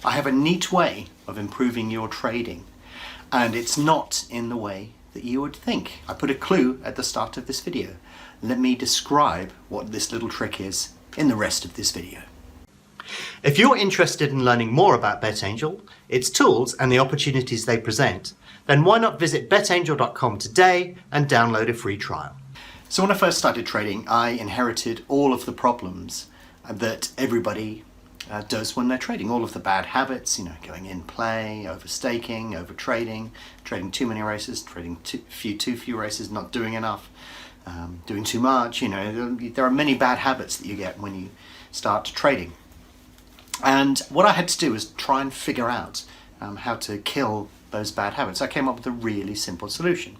I have a neat way of improving your trading, and it's not in the way that you would think. I put a clue at the start of this video. Let me describe what this little trick is in the rest of this video. If you're interested in learning more about BetAngel, its tools and the opportunities they present, then why not visit BetAngelcom today and download a free trial. So when I first started trading, I inherited all of the problems that everybody does when they're trading. All of the bad habits, going in play, overstaking, over trading too many races, trading too few races, not doing enough, doing too much. There are many bad habits that you get when you start trading. And what I had to do was try and figure out how to kill those bad habits. I came up with a really simple solution.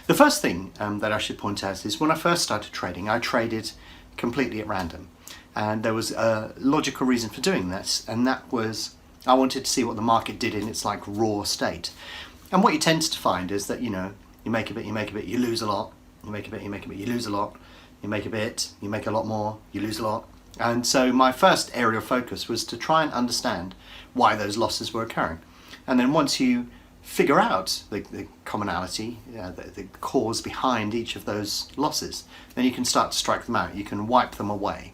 The first thing that I should point out is when I first started trading, I traded completely at random. And there was a logical reason for doing this, and that was I wanted to see what the market did in its raw state. And what you tend to find is that, you make a bit, you lose a lot. You make a bit, you lose a lot. You make a bit, you make a lot more, you lose a lot. And so my first area of focus was to try and understand why those losses were occurring. And then once you figure out the commonality, the cause behind each of those losses, then you can start to strike them out. You can wipe them away.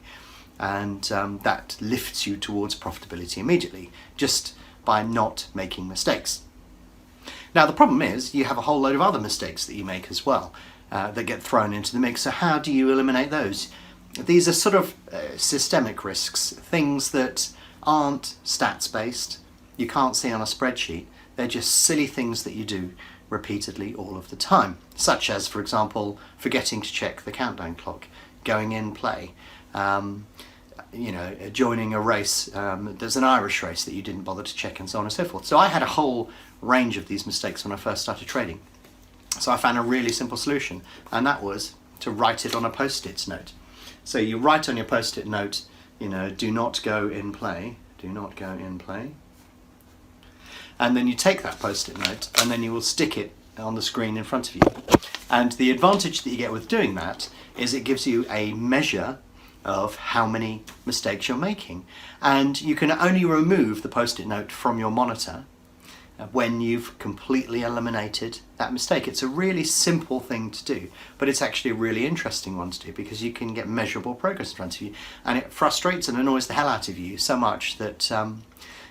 And that lifts you towards profitability immediately, just by not making mistakes. Now the problem is you have a whole load of other mistakes that you make as well that get thrown into the mix. So how do you eliminate those? These are sort of systemic risks, things that aren't stats based, you can't see on a spreadsheet. They're just silly things that you do repeatedly all of the time, such as, for example, forgetting to check the countdown clock, going in play, joining a race, there's an Irish race that you didn't bother to check, and so on and so forth. So I had a whole range of these mistakes when I first started trading. So I found a really simple solution, and that was to write it on a Post-it note. So you write on your Post-it note, do not go in play, do not go in play. And then you take that Post-it note and then you will stick it on the screen in front of you. And the advantage that you get with doing that is it gives you a measure of how many mistakes you're making. And you can only remove the Post-it note from your monitor when you've completely eliminated that mistake. It's a really simple thing to do, but it's actually a really interesting one to do because you can get measurable progress in front of you, and it frustrates and annoys the hell out of you so much that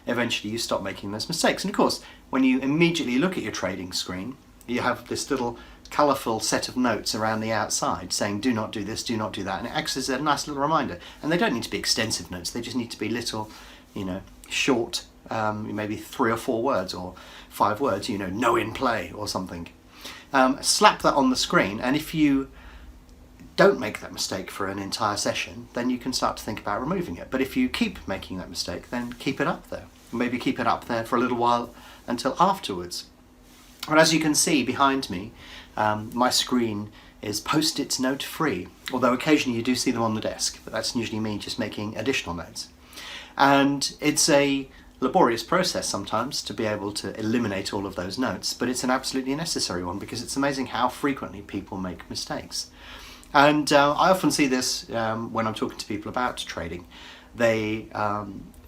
eventually you stop making those mistakes. And of course, when you immediately look at your trading screen, you have this little colourful set of notes around the outside saying do not do this, do not do that, and it acts as a nice little reminder. And they don't need to be extensive notes, they just need to be little, short, maybe 3 or 4 words or 5 words, no in play or something. Slap that on the screen, and if you don't make that mistake for an entire session, then you can start to think about removing it. But if you keep making that mistake, then keep it up there. Maybe keep it up there for a little while until afterwards. And as you can see behind me, my screen is Post-it note free, although occasionally you do see them on the desk, but that's usually me just making additional notes. And it's a laborious process sometimes to be able to eliminate all of those notes, but it's an absolutely necessary one because it's amazing how frequently people make mistakes. And I often see this when I'm talking to people about trading. They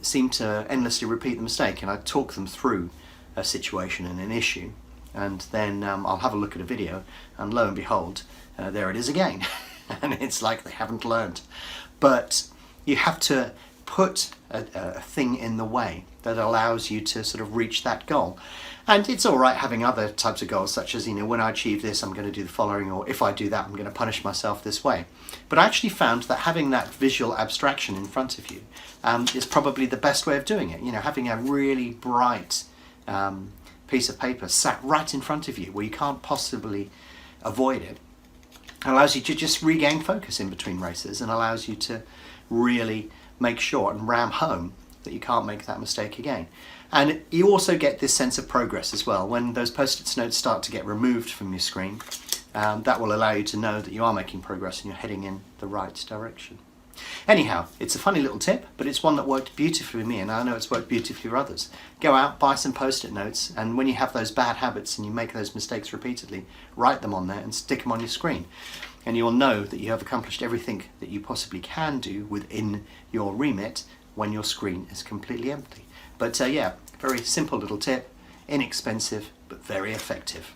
seem to endlessly repeat the mistake, and I talk them through a situation and an issue, and then I'll have a look at a video, and lo and behold, there it is again. And it's like they haven't learned. But you have to put a thing in the way that allows you to sort of reach that goal. And it's all right having other types of goals, such as, when I achieve this, I'm going to do the following, or if I do that, I'm going to punish myself this way. But I actually found that having that visual abstraction in front of you is probably the best way of doing it. Having a really bright piece of paper sat right in front of you where you can't possibly avoid it allows you to just regain focus in between races, and allows you to really make sure and ram home that you can't make that mistake again. And you also get this sense of progress as well. When those Post-it notes start to get removed from your screen, that will allow you to know that you are making progress and you're heading in the right direction. Anyhow, it's a funny little tip, but it's one that worked beautifully for me, and I know it's worked beautifully for others. Go out, buy some Post-it notes, and when you have those bad habits and you make those mistakes repeatedly, write them on there and stick them on your screen. And you will know that you have accomplished everything that you possibly can do within your remit when your screen is completely empty. But yeah, very simple little tip, inexpensive but very effective.